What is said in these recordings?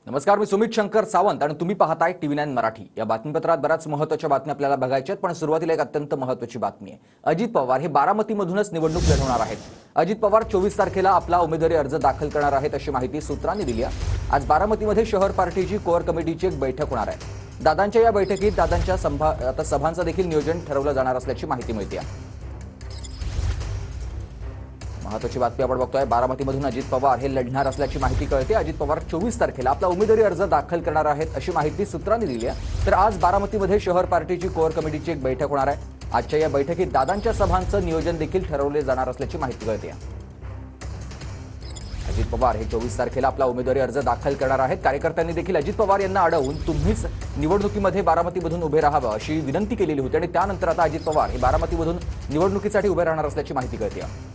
नमस्कार, मी सुमित शंकर सावंत आणि तुम्ही पाहताय TV9 मराठी। या बातमीपत्रात बऱ्याच महत्त्वाच्या बातम्या आपल्याला बघायच्या आहेत, पण सुरुवातीला एक अत्यंत महत्त्वाची बातमी आहे। अजित पवार हे बारामतीमधूनच निवडणूक लढवणार आहेत। अजित पवार 24 तारखेला आपला उमेदवारी अर्ज दाखल करणार आहेत अशी माहिती सूत्रांनी दिली आहे। आज बारामतीमध्ये शहर पार्टीची कोअर कमिटीची एक बैठक होणार आहे। दादांच्या या बैठकीत दादांच्या सभांचं देखील नियोजन ठरवलं जाणार असल्याची माहिती मिळते आहे। महत्त्वाची बातमी आपण बघतोय। बारामतीमधून अजित पवार हे लढणार असल्याची माहिती कळते। अजित पवार 24 तारखेला आपला उमेदवारी अर्ज दाखल करणार आहेत अशी माहिती सूत्रांनी दिली आहे। तर आज बारामतीमध्ये शहर पार्टीची कोअर कमिटीची एक बैठक होणार आहे। आजच्या या बैठकीत दादांच्या सभांचं नियोजन देखील ठरवले जाणार असल्याची माहिती कळते। अजित पवार हे 24 तारखेला आपला उमेदवारी अर्ज दाखल करणार आहेत। कार्यकर्त्यांनी देखील अजित पवार यांना अडवून तुम्हीच निवडणुकीमध्ये बारामतीमधून उभे राहावं अशी विनंती केलेली होती आणि त्यानंतर आता अजित पवार हे बारामतीमधून निवडणुकीसाठी उभे राहणार असल्याची माहिती कळते।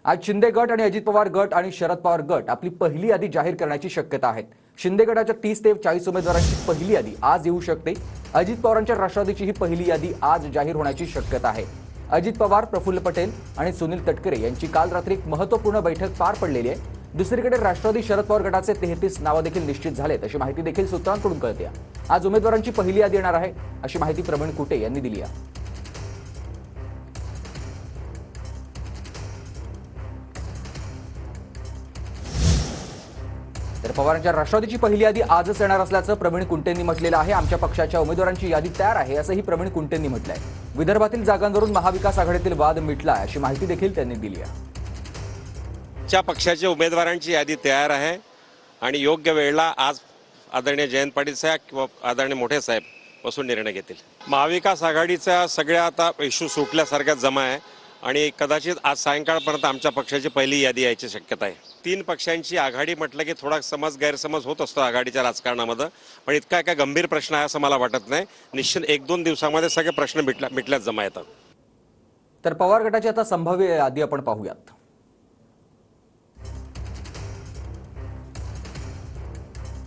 आज शिंदे गट आणि अजित पवार गट आणि शरद पवार गट आपली पहिली यादी जाहीर करण्याची शक्यता आहे। शिंदे गटाच्या 30 ते 40 उमेदवारांची पहिली यादी आज येऊ शकते। अजित पवारांच्या राष्ट्रवादीची ही पहिली यादी आज जाहीर होण्याची शक्यता आहे। अजित पवार, प्रफुल्ल पटेल आणि सुनील तटकरे यांची काल रात्री एक महत्त्वपूर्ण बैठक पार पडलेली आहे। दुसरीकडे राष्ट्रवादी शरद पवार गटाचे 33 नावं देखील निश्चित झालेत अशी माहिती देखील सूत्रांकडून कळते। आज उमेदवारांची पहिली यादी येणार आहे अशी माहिती प्रवीण कुटे यांनी दिली आहे। तर पवारांच्या राष्ट्रवादीची पहिली यादी आजच येणार असल्याचं प्रवीण कुंटेंनी म्हटलेलं आहे। आमच्या पक्षाच्या उमेदवारांची यादी तयार आहे असंही प्रवीण कुंटेंनी म्हटलंय। विदर्भातील जागांवरून महाविकास आघाडीतील वाद मिटलाय अशी माहिती देखील त्यांनी दिली आहे। च्या पक्षाच्या उमेदवारांची यादी तयार आहे आणि योग्य वेळेला आज आदरणीय जयंत पाटील साहेब किंवा आदरणीय मोठे साहेब बसून निर्णय घेतील। महाविकास आघाडीचा सगळ्या आता इश्यू सुटल्यासारख्या जमा आहे आणि कदाचित आज सायंकाळपर्यंत आमच्या पक्षाची पहिली यादी यायची शक्यता आहे। 3 पक्षांची आघाडी म्हटलं की थोडा गैरसमज होत असतो आघाडीच्या राजकारणामध्ये, पण इतका काय गंभीर प्रश्न आहे असं मला वाटत नाही। निश्चित 1-2 दिवसामध्ये सगळे प्रश्न मिटल्याच जमा येतात। तर पवार गटाची आता संभाव्य यादी आपण पाहूयात।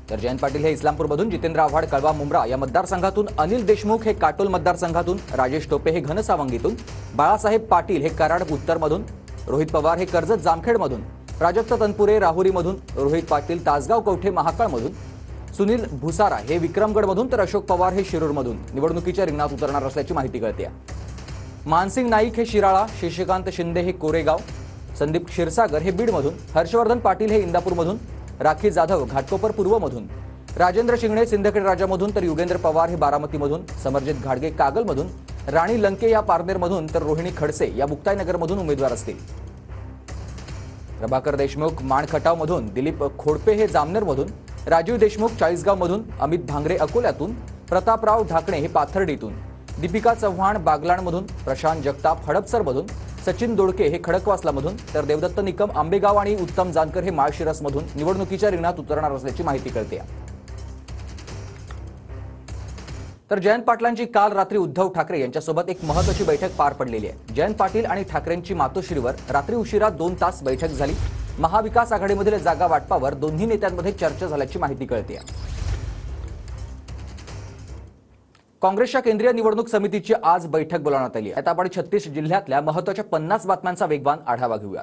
तर जयंत पाटील हे इस्लामपूरमधून, जितेंद्र आव्हाड कळवा मुंब्रा या मतदारसंघातून, अनिल देशमुख हे काटोल मतदारसंघातून, राजेश टोपे हे घनसावंगीतून, बाळासाहेब पाटील हे कराड उत्तरमधून, रोहित पवार हे कर्जत जामखेडमधून, प्राजक्त तनपुरे राहुरीमधून, रोहित पाटील तासगाव कवठे महाकाळमधून, सुनील भुसारा हे विक्रमगडमधून, तर अशोक पवार हे शिरूरमधून निवडणुकीच्या रिंगणात उतरणार असल्याची माहिती कळते। मानसिंग नाईक हे शिराळा, शशिकांत शिंदे हे कोरेगाव, संदीप क्षीरसागर हे बीडमधून, हर्षवर्धन पाटील हे इंदापूरमधून, राखी जाधव घाटकोपर पूर्वमधून, राजेंद्र शिंगणे सिंदखेड राजामधून, तर युगेंद्र पवार हे बारामतीमधून, समरजित घाडगे कागलमधून, राणी लंके या पारनेरमधून, तर रोहिणी खडसे या मुक्ताईनगरमधून उमेदवार असतील। प्रभाकर देशमुख माणखटावमधून, दिलीप खोडपे हे जामनेरमधून, राजीव देशमुख चाळीसगावमधून, अमित भांगरे अकोल्यातून, प्रतापराव ढाकणे हे पाथर्डीतून, दीपिका चव्हाण बागलाणमधून, प्रशांत जगताप हडपसरमधून, सचिन दोडके हे खडकवासलामधून, तर देवदत्त निकम आंबेगाव आणि उत्तम जानकर हे माळशिरसमधून निवडणुकीच्या रिंगणात उतरणार असल्याची माहिती कळते। तर जयंत पाटलांची काल रात्री उद्धव ठाकरे यांच्यासोबत एक महत्त्वाची बैठक पार पडलेली आहे। जयंत पाटील आणि ठाकरेंची मातोश्रीवर रात्री उशिरा 2 तास बैठक झाली। महाविकास आघाडीमधील जागा वाटपावर दोन्ही नेत्यांमध्ये चर्चा झाल्याची माहिती कळते। काँग्रेसच्या केंद्रीय निवडणूक समितीची आज बैठक बोलावण्यात आली आहे। आता आपण 36 जिल्ह्यातल्या महत्त्वाच्या 50 बातम्यांचा वेगवान आढावा घेऊया।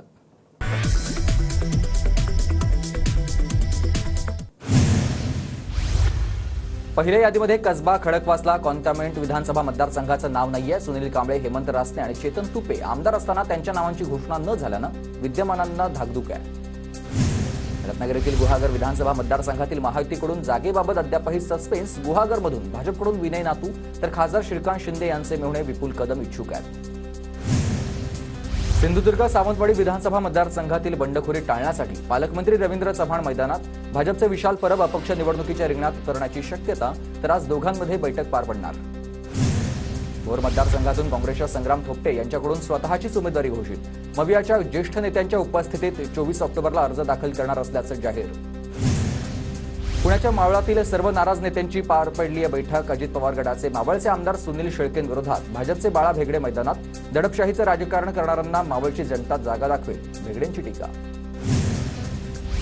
पहिल्या यादीमध्ये कसबा खडकवासला कॉन्टोन्मेंट विधानसभा मतदारसंघाचं नाव नाहीये। सुनील कांबळे, हेमंत रासने आणि चेतन तुपे आमदार असताना त्यांच्या नावांची घोषणा न झाल्यानं विद्यमानांना धाकधूक आहे। रत्नागिरीतील गुहागर विधानसभा मतदारसंघातील महायुतीकडून जागेबाबत अद्यापही सस्पेन्स। गुहागरमधून भाजपकडून विनय नातू, तर खासदार श्रीकांत शिंदे यांचे मेहुणे विपुल कदम इच्छुक आहेत। सिंधुदुर्ग सावंतवाडी विधानसभा मतदारसंघातील बंडखोरी टाळण्यासाठी पालकमंत्री रवींद्र चव्हाण मैदानात, भाजपचे विशाल परब अपक्ष निवडणुकीच्या रिंगणात उतरण्याची शक्यता, तर आज दोघांमध्ये बैठक पार पडणार। भोर मतदारसंघातून काँग्रेसच्या संग्राम थोपटे यांच्याकडून स्वतःचीच उमेदवारी घोषित। मवियाच्या ज्येष्ठ नेत्यांच्या उपस्थितीत 24 ऑक्टोबरला अर्ज दाखल करणार असल्याचं जाहीर। पुण्याच्या मावळातील सर्व नाराज नेत्यांची पार पडली आहे बैठक। अजित पवार गटाचे मावळचे आमदार सुनील शेळकेंविरोधात भाजपचे बाळा भेगडे मैदानात, दडपशाहीचं राजकारण करणाऱ्यांना मावळची जनता जागा दाखवेल, भेगडेंची टीका।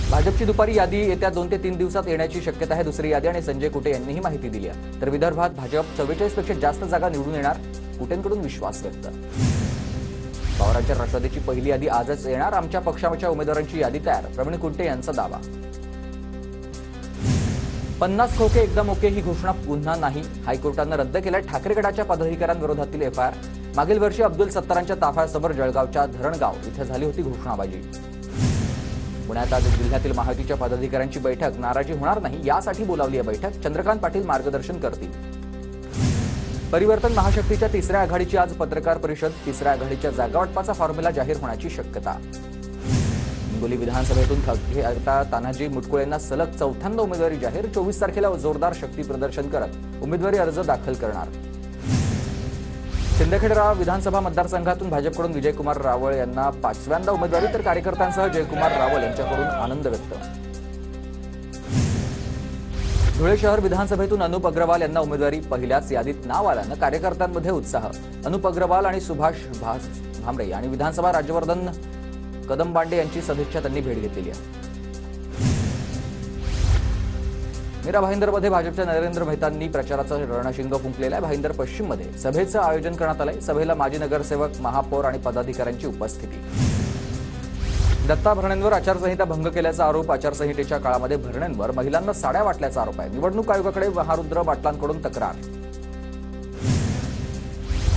भाजपची दुपारी यादी येत्या 2 ते 3 दिवसात येण्याची शक्यता आहे। दुसरी यादी आणि संजय कुटे यांनी ही माहिती दिली आहे। तर विदर्भात भाजप 44 पेक्षा जास्त जागा निवडून येणार, कुटेंकडून विश्वास व्यक्त। पवारांच्या राष्ट्रवादीची पहिली यादी आजच येणार, आमच्या पक्षाच्या उमेदवारांची यादी तयार, प्रवीण कुटे यांचा दावा। 50 खोके एकदम ओके ही घोषणा पुन्हा नाही. हायकोर्टानं रद्द केल्या ठाकरे गटाच्या पदाधिकाऱ्यांविरोधातील एफआयआर. मागील वर्षी अब्दुल सत्तारांच्या ताफ्यासमोर जळगावच्या धरणगाव इथं झाली होती घोषणाबाजी. पुण्यात आज जिल्ह्यातील महायुतीच्या पदाधिकाऱ्यांची बैठक. नाराजी होणार नाही यासाठी बोलावली आहे बैठक. चंद्रकांत पाटील मार्गदर्शन करतील. परिवर्तन महाशक्तीच्या तिसऱ्या आघाडीची आज पत्रकार परिषद. तिसऱ्या आघाडीच्या जागावाटपाचा फॉर्म्युला जाहीर होण्याची शक्यता. हिंगोली विधानसभेतून खासदार तानाजी मुटकुळेंना सलग चौथ्यांदा उमेदवारी जाहीर. 24 तारखेला जोरदार शक्ती प्रदर्शन करत उमेदवारी अर्ज दाखल करणार. शिंदखेडा विधानसभा मतदारसंघातून भाजपकडून विजयकुमार रावळ यांना 5व्यांदा उमेदवारी तर कार्यकर्त्यांसह जयकुमार रावळ यांच्याकडून आनंद व्यक्त. धुळे शहर विधानसभेतून अनुप अग्रवाल यांना उमेदवारी. पहिल्याच यादीत नाव आल्यानं कार्यकर्त्यांमध्ये उत्साह. अनुप अग्रवाल आणि सुभाष भामरे आणि विधानसभा राज्यवर्धन कदमबांडे यांची सदिच्छा त्यांनी भेट घेतलेली आहे. मीरा भाईंदरमध्ये भाजपच्या नरेंद्र मेहतांनी प्रचाराचं रणशिंग फुंकलेलं आहे. भाईंदर पश्चिममध्ये सभेचं आयोजन करण्यात आलंय. सभेला माजी नगरसेवक, महापौर आणि पदाधिकाऱ्यांची उपस्थिती. दत्ता भरणेंवर आचारसंहिता भंग केल्याचा आरोप. आचारसंहितेच्या काळामध्ये भरणेंवर महिलांना साड्या वाटल्याचा आरोप आहे. निवडणूक आयोगाकडे महारुद्र पाटलांकडून तक्रार.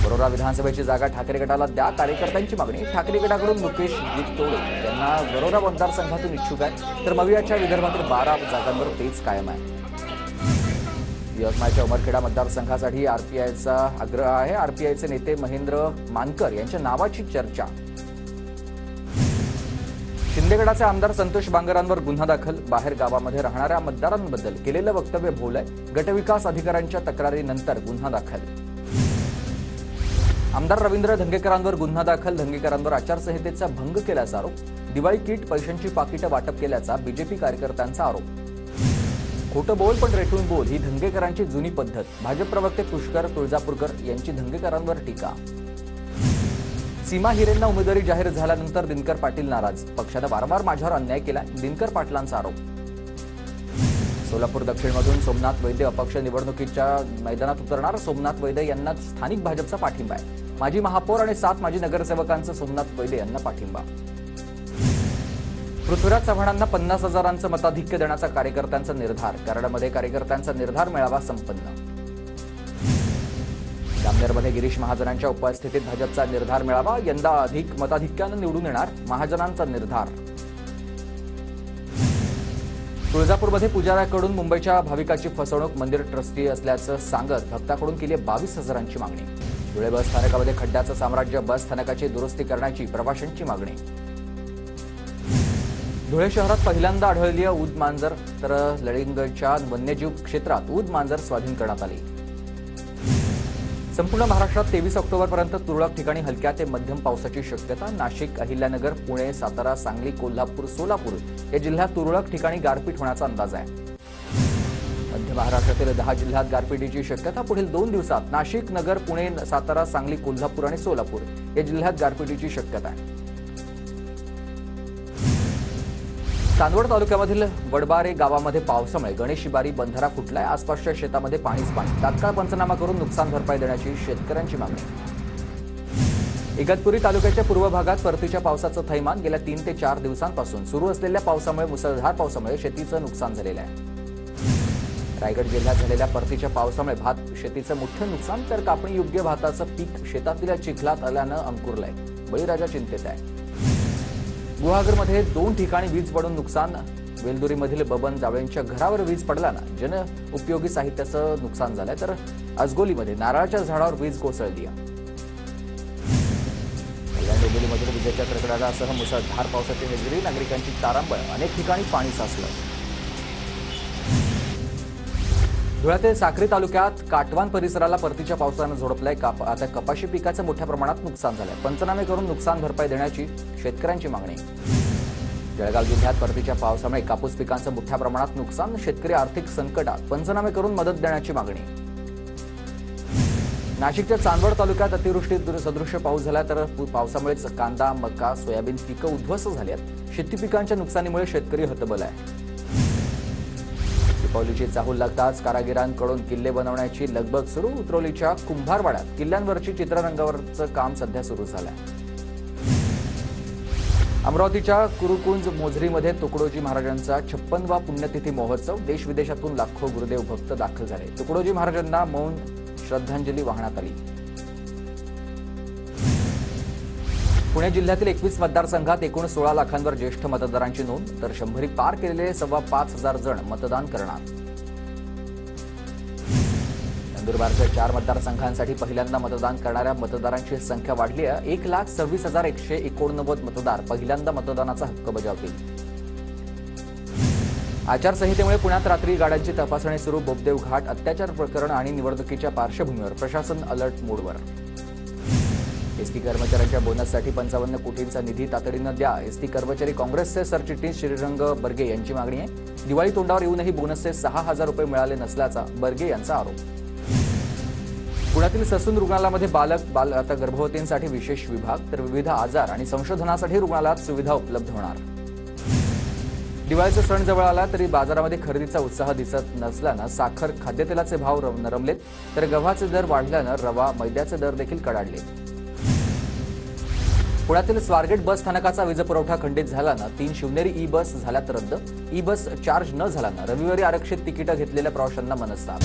वरोरा विधानसभेची जागा ठाकरे गटाला द्या, कार्यकर्त्यांची मागणी. ठाकरे गटाकडून मुकेश तोडे यांना वरोरा मतदारसंघातून इच्छुक आहे, तर मवियाच्या विदर्भातील 12 जागांवर तेच कायम आहे. यवतमाळच्या उमरखेडा मतदारसंघासाठी आरपीआयचा आग्रह आहे. आरपीआयचे नेते महेंद्र मानकर यांच्या नावाची चर्चा. शिंदेगडाचे आमदार संतोष बांगरांवर गुन्हा दाखल. बाहेर गावामध्ये राहणाऱ्या मतदारांबद्दल केलेलं वक्तव्य भोवलंय. गटविकास अधिकाऱ्यांच्या तक्रारीनंतर गुन्हा दाखल. आमदार रवींद्र धंगेकरांवर गुन्हा दाखल. धंगेकरांवर आचारसंहितेचा भंग केल्याचा आरोप. दिवाळी किट, पैशांची पाकिटं वाटप केल्याचा बीजेपी कार्यकर्त्यांचा आरोप. खोटं बोल पण रेटून बोल ही धंगेकरांची जुनी पद्धत. भाजप प्रवक्ते पुष्कर तुळजापूरकर यांची धंगेकरांवर टीका. सीमा हिरेंना उमेदवारी जाहीर झाल्यानंतर दिनकर पाटील नाराज. पक्षानं वारंवार माझ्यावर अन्याय केला, दिनकर पाटलांचा आरोप. सोलापूर दक्षिणमधून सोमनाथ वैद्य अपक्ष निवडणुकीच्या मैदानात उतरणार. सोमनाथ वैद्य यांना स्थानिक भाजपचा पाठिंबा आहे. माजी महापौर आणि 7 माजी नगरसेवकांचं सोमनाथ वैद्य यांना पाठिंबा. पृथ्वीराज चव्हाणांना 50,000 मताधिक्य देण्याचा कार्यकर्त्यांचा निर्धार. कराडमध्ये कार्यकर्त्यांचा निर्धार मेळावा संपन्न. जामनेरमध्ये गिरीश महाजनांच्या उपस्थितीत भाजपचा निर्धार मेळावा. यंदा अधिक मताधिक्यानं निवडून येणार महाजनांचा निर्धार. तुळजापूरमध्ये पुजाऱ्याकडून मुंबईच्या भाविकाची फसवणूक. मंदिर ट्रस्टी असल्याचं सांगत भक्ताकडून केली 22,000ची मागणी. धुळे बस स्थानकामध्ये खड्ड्याचं साम्राज्य. बस स्थानकाची दुरुस्ती करण्याची प्रवाशांची मागणी. धुळे शहरात पहिल्यांदा आढळली ऊद मांजर, तर लळिंगच्या वन्यजीव क्षेत्रात ऊद मांजर स्वाधीन करण्यात आली. संपूर्ण महाराष्ट्रात 23 ऑक्टोबरपर्यंत तुरळक ठिकाणी हलक्या ते मध्यम पावसाची शक्यता. नाशिक, अहिल्यानगर, पुणे, सातारा, सांगली, कोल्हापूर, सोलापूर या जिल्ह्यात तुरळक ठिकाणी गारपीट होण्याचा अंदाज आहे. मध्य महाराष्ट्रातील 10 जिल्ह्यात गारपिटीची शक्यता. पुढील 2 दिवसात नाशिक, नगर, पुणे, सातारा, सांगली, कोल्हापूर आणि सोलापूर या जिल्ह्यात गारपिटीची शक्यता आहे. चांदवड तालुक्यामधील वडबारे गावामध्ये पावसामुळे गणेश शिबारी बंधारा फुटलाय. आसपासच्या शेतामध्ये पाणीच पाणी. तात्काळ पंचनामा करून नुकसान भरपाई देण्याची शेतकऱ्यांची मागणी. इगतपुरी तालुक्याच्या पूर्व भागात परतीच्या पावसाचं थैमान. गेल्या 3 ते 4 दिवसांपासून सुरू असलेल्या पावसामुळे, मुसळधार पावसामुळे शेतीचं नुकसान झालेलं आहे. रायगड जिल्ह्यात झालेल्या परतीच्या पावसामुळे भात शेतीचं मोठं नुकसान, तर कापणी योग्य भाताचं पीक शेतातील चिखलात आल्यानं अंकुरलंय. बळीराजा चिंतेत आहे. गुहागरमध्ये 2 ठिकाणी वीज पडून नुकसान. वेलदुरीमधील बबन जावळेंच्या घरावर वीज पडल्यानं जनउपयोगी साहित्याचं नुकसान झालंय, तर आजगोलीमध्ये नारळाच्या झाडावर वीज कोसळली. डोंबिवलीमधील विजेच्या कडकडाटासह मुसळधार पावसाची हजेरी. नागरिकांची तारांबळ. अनेक ठिकाणी पाणी साचलं. धुळ्यातील साक्री तालुक्यात काटवान परिसराला परतीच्या पावसानं झोडपलंय. आता कपाशी पिकाचं मोठ्या प्रमाणात नुकसान झालंय. पंचनामे करून नुकसान भरपाई देण्याची शेतकऱ्यांची मागणी. जळगाव जिल्ह्यात परतीच्या पावसामुळे कापूस पिकांचं मोठ्या प्रमाणात नुकसान. शेतकरी आर्थिक संकटात. पंचनामे करून मदत देण्याची मागणी. नाशिकच्या चांदवड तालुक्यात अतिवृष्टी सदृश्य पाऊस झाला, तर पावसामुळेच कांदा, मका, सोयाबीन पिकं उद्ध्वस्त झाली आहेत. शेती पिकांच्या नुकसानीमुळे शेतकरी हतबल आहे. दीपावलीची चाहूल लागताच कारागिरांकडून किल्ले बनवण्याची लगबग सुरू. उतरवलीच्या कुंभारवाड्यात किल्ल्यांवरची चित्ररंगावरचं काम सध्या सुरू झालंय. अमरावतीच्या कुरुकुंज मोझरीमध्ये तुकडोजी महाराजांचा 56वा पुण्यतिथी महोत्सव. देश विदेशातून लाखो गुरुदेव भक्त दाखल झाले. तुकडोजी महाराजांना मौन श्रद्धांजली वाहण्यात आली. पुणे जिल्ह्यातील 21 मतदारसंघात एकूण 16 लाखांवर ज्येष्ठ मतदारांची नोंद, तर 100 पार केलेले 5,500 जण मतदान करणार. नंदुरबारच्या 4 मतदारसंघांसाठी पहिल्यांदा मतदान करणाऱ्या मतदारांची संख्या वाढली आहे. 1,26,189 मतदार पहिल्यांदा मतदानाचा हक्क बजावतील. आचारसंहितेमुळे पुण्यात रात्री गाड्यांची तपासणी सुरू. बोपदेव घाट अत्याचार प्रकरण आणि निवडणुकीच्या पार्श्वभूमीवर प्रशासन अलर्ट मोडवर. एसटी कर्मचाऱ्यांच्या बोनससाठी 55 कोटींचा निधी तातडीनं द्या. एसटी कर्मचारी काँग्रेसचे सरचिटणीस श्रीरंग बर्गे यांची मागणी आहे. दिवाळी तोंडावर येऊनही बोनसचे 6,000 रुपये मिळाले नसल्याचा बर्गे यांचा आरोप. पुण्यातील ससून रुग्णालयामध्ये आता गर्भवतींसाठी विशेष विभाग, तर विविध आजार आणि संशोधनासाठी रुग्णालयात सुविधा उपलब्ध होणार. दिवाळीचा सण जवळ आला तरी बाजारामध्ये खरेदीचा उत्साह दिसत नसल्यानं साखर, खाद्यतेलाचे भाव नरमलेत, तर गव्हाचे दर वाढल्यानं रवा, मैद्याचे दर देखील कडाडले. पुण्यातील स्वारगेट बस स्थानकाचा वीज पुरवठा खंडित झाल्यानं 3 शिवनेरी ई बस झाल्यात रद्द. ई बस चार्ज न झाल्यानं रविवारी आरक्षित तिकीटं घेतलेल्या प्रवाशांना मनस्ताप.